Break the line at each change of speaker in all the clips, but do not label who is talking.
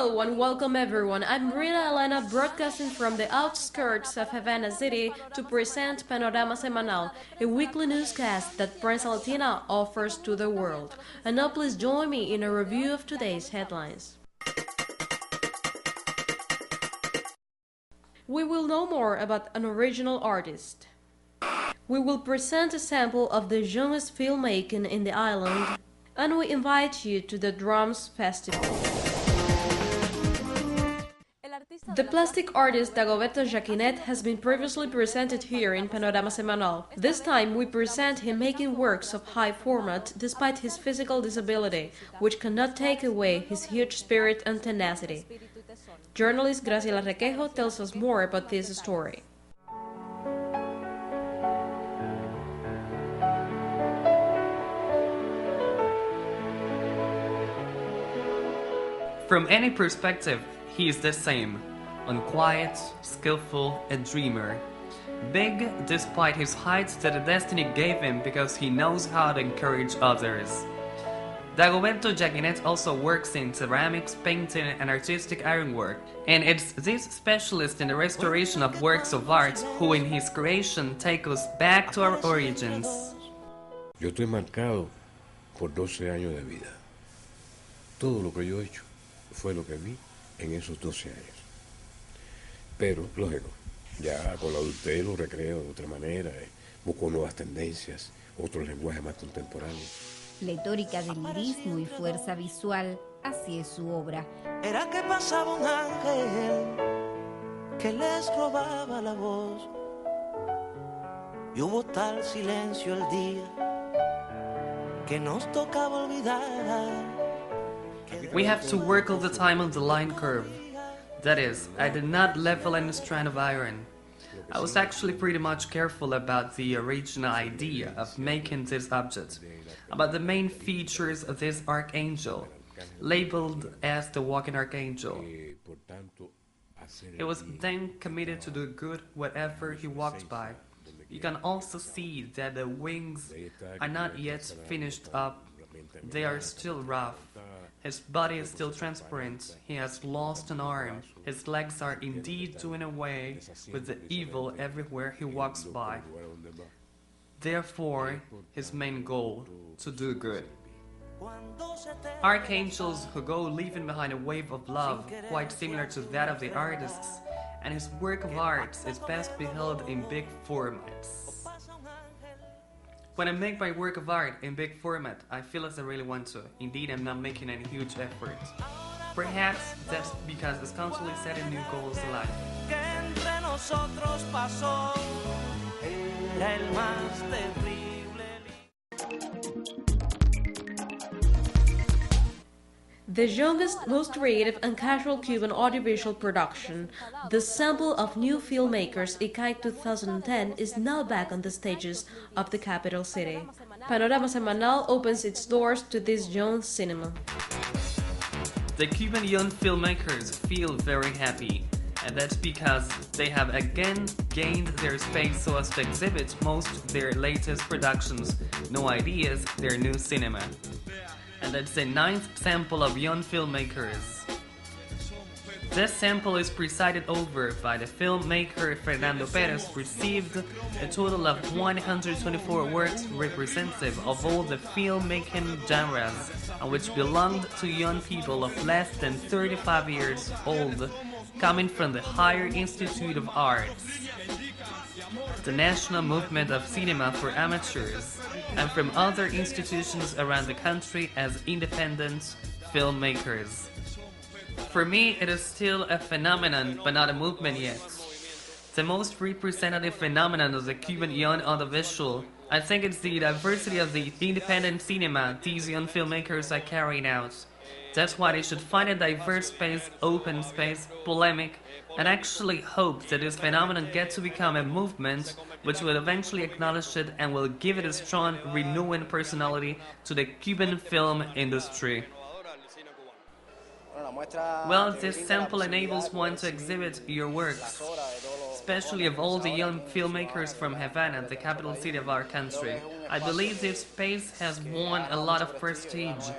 Hello and welcome everyone. I'm Rita Elena broadcasting from the outskirts of Havana City to present Panorama Semanal, a weekly newscast that Prensa Latina offers to the world. And now please join me in a review of today's headlines. We will know more about an original artist. We will present a sample of the youngest filmmaking in the island, and we invite you to the Drums Festival. The plastic artist Dagoberto Jaquinet has been previously presented here in Panorama Semanal. This time we present him making works of high format despite his physical disability, which cannot take away his huge spirit and tenacity. Journalist Graciela Requejo tells us more about this story.
From any perspective, he is the same. Unquiet, skillful, a dreamer. Big despite his height that the destiny gave him because he knows how to encourage others. Dagoberto Jaquinet also works in ceramics, painting, and artistic ironwork, and it's this specialist in the restoration of works of art who in his creation take us back to our origins.
Yo estoy marcado por 12 años de vida. Todo lo que yo he hecho fue lo que vi en esos 12 años. Pero, lógico, ya con la adultez lo recreo de otra manera, busco nuevas tendencias, otros lenguajes más contemporáneos.
Pletórica de lirismo y fuerza visual, así es su obra.
Era que pasaba un ángel que les robaba la voz y hubo tal silencio el día que nos tocaba olvidar.
We have to work all the time on the line curve. That is, I did not level any strand of iron. I was actually pretty much careful about the original idea of making this object, about the main features of this archangel, labeled as the walking archangel. He was then committed to do good whatever he walked by. You can also see that the wings are not yet finished up. They are still rough. His body is still transparent. He has lost an arm. His legs are indeed doing away with the evil everywhere he walks by. Therefore, his main goal, to do good. Archangels who go leaving behind a wave of love, quite similar to that of the artists, and his work of art is best beheld in big formats. When I make my work of art in big format, I feel as I really want to. Indeed, I'm not making any huge effort. Perhaps that's because it's constantly setting new goals in life.
The youngest, most creative and casual Cuban audiovisual production, the sample of new filmmakers ICAIC 2010 is now back on the stages of the capital city. Panorama Semanal opens its doors to this young cinema.
The Cuban young filmmakers feel very happy, and that's because they have again gained their space so as to exhibit most of their latest productions, no ideas, their new cinema. And that's the 9th sample of young filmmakers. This sample is presided over by the filmmaker Fernando Perez, received a total of 124 works representative of all the filmmaking genres, and which belonged to young people of less than 35 years old, coming from the Higher Institute of Arts, the National Movement of Cinema for Amateurs, and from other institutions around the country as independent filmmakers. For me, it is still a phenomenon, but not a movement yet. The most representative phenomenon of the Cuban young audiovisual, I think it's the diversity of the independent cinema these young filmmakers are carrying out. That's why they should find a diverse space, open space, polemic, and actually hope that this phenomenon gets to become a movement which will eventually acknowledge it and will give it a strong, renewing personality to the Cuban film industry. Well, this sample enables one to exhibit your works, especially of all the young filmmakers from Havana, the capital city of our country. I believe this space has won a lot of prestige.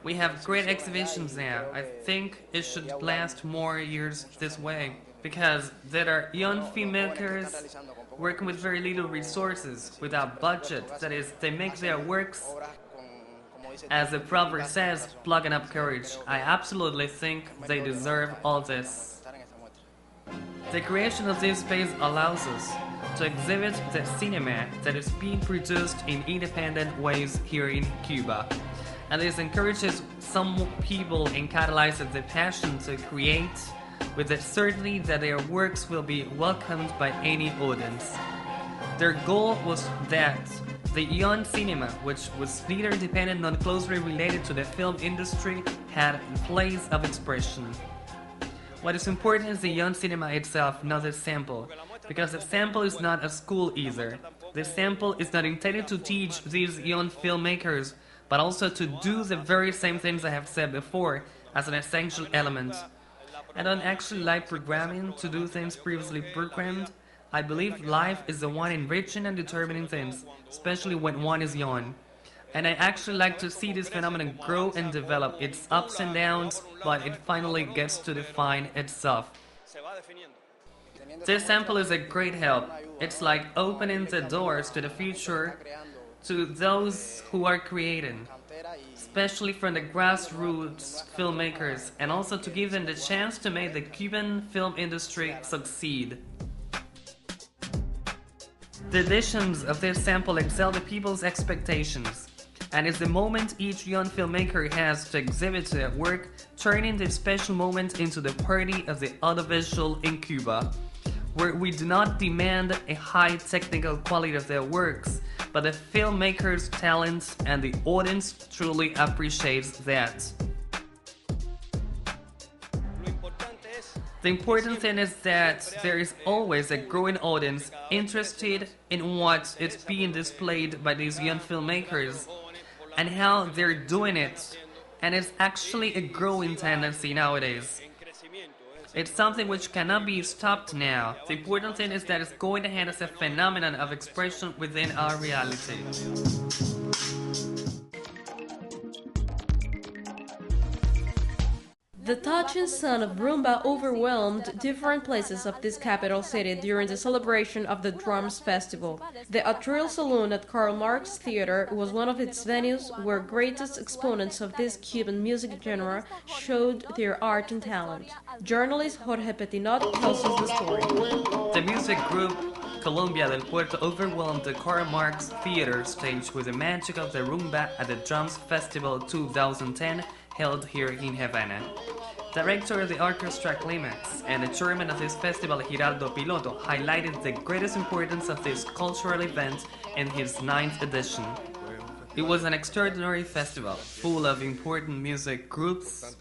We have great exhibitions now. I think it should last more years this way because there are young filmmakers working with very little resources, without budget. That is, they make their works, as the proverb says, plugging up courage. I absolutely think they deserve all this. The creation of this space allows us to exhibit the cinema that is being produced in independent ways here in Cuba. And this encourages some people and catalyzes the passion to create with the certainty that their works will be welcomed by any audience. Their goal was that the young cinema, which was neither dependent nor closely related to the film industry, had a place of expression. What is important is the young cinema itself, not the sample, because the sample is not a school either. The sample is not intended to teach these young filmmakers, but also to do the very same things I have said before as an essential element. I don't actually like programming to do things previously programmed. I believe life is the one enriching and determining things, especially when one is young. And I actually like to see this phenomenon grow and develop its ups and downs, but it finally gets to define itself. This sample is a great help. It's like opening the doors to the future to those who are creating, especially from the grassroots filmmakers, and also to give them the chance to make the Cuban film industry succeed. The editions of this sample excel the people's expectations, and it's the moment each young filmmaker has to exhibit their work, turning this special moment into the party of the audiovisual in Cuba, where we do not demand a high technical quality of their works, but the filmmaker's talents, and the audience truly appreciates that. The important thing is that there is always a growing audience interested in what is being displayed by these young filmmakers and how they're doing it, and it's actually a growing tendency nowadays. It's something which cannot be stopped now. The important thing is that it's going ahead as a phenomenon of expression within our reality.
The touching sound of rumba overwhelmed different places of this capital city during the celebration of the Drums Festival. The Atril Saloon at Karl Marx Theater was one of its venues where greatest exponents of this Cuban music genre showed their art and talent. Journalist Jorge Petinot tells us the story.
The music group Colombia del Puerto overwhelmed the Karl Marx Theater stage with the magic of the rumba at the Drums Festival 2010 held here in Havana. Director of the orchestra Climax and the chairman of this festival, Giraldo Piloto, highlighted the greatest importance of this cultural event in his 9th edition. It was an extraordinary festival, full of important music groups,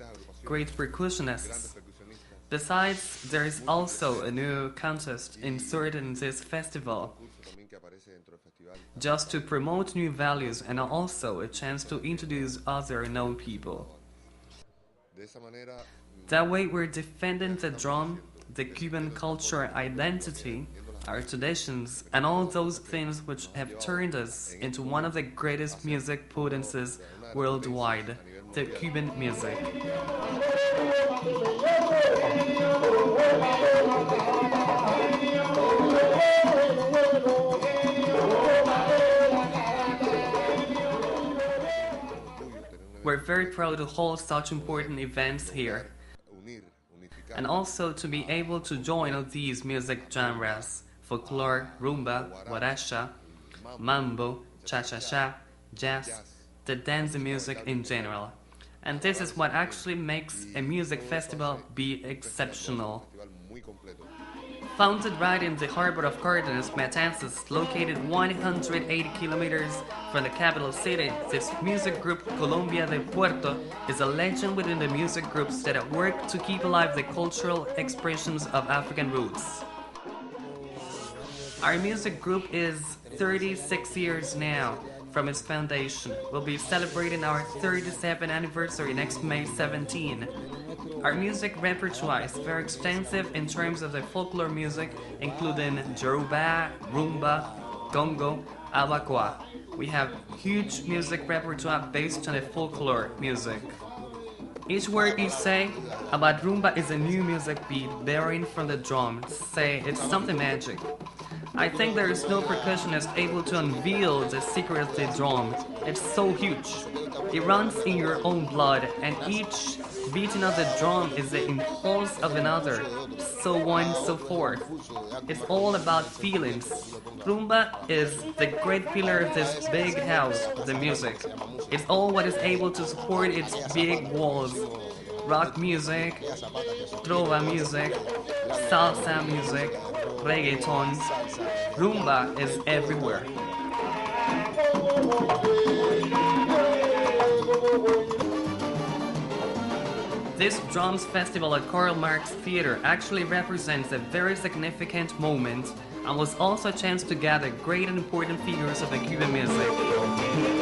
great percussionists. Besides, there is also a new contest inserted in this festival, just to promote new values, and also a chance to introduce other known people. That way we're defending the drum, the Cuban cultural identity, our traditions, and all those things which have turned us into one of the greatest music potencies worldwide, the Cuban music. We're very proud to hold such important events here, and also to be able to join all these music genres: folklore, rumba, guaracha, mambo, cha-cha-cha, jazz, the dance music in general. And this is what actually makes a music festival be exceptional. Founded right in the harbor of Cardenas, Matanzas, located 180 kilometers from the capital city, this music group Colombia del Puerto is a legend within the music groups that work to keep alive the cultural expressions of African roots. Our music group is 36 years now from its foundation. We'll be celebrating our 37th anniversary next May 17. Our music repertoire is very extensive in terms of the folklore music, including Yoruba, rumba, Congo, Abacua. We have huge music repertoire based on the folklore music. Each word you say about rumba is a new music beat varying from the drum. Say it's something magic. I think there is no percussionist able to unveil the secret of the drum. It's so huge. It runs in your own blood, and each beating of the drum is the impulse of another, so on, so forth. It's all about feelings. Rumba is the great pillar of this big house, the music. It's all what is able to support its big walls. Rock music, trova music, salsa music, reggaeton. Rumba is everywhere. This drums festival at Karl Marx Theater actually represents a very significant moment and was also a chance to gather great and important figures of the Cuban music.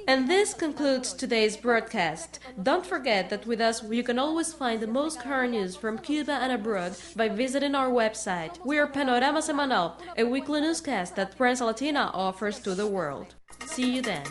And this concludes today's broadcast. Don't forget that with us you can always find the most current news from Cuba and abroad by visiting our website. We are Panorama Semanal, a weekly newscast that Prensa Latina offers to the world. See you then.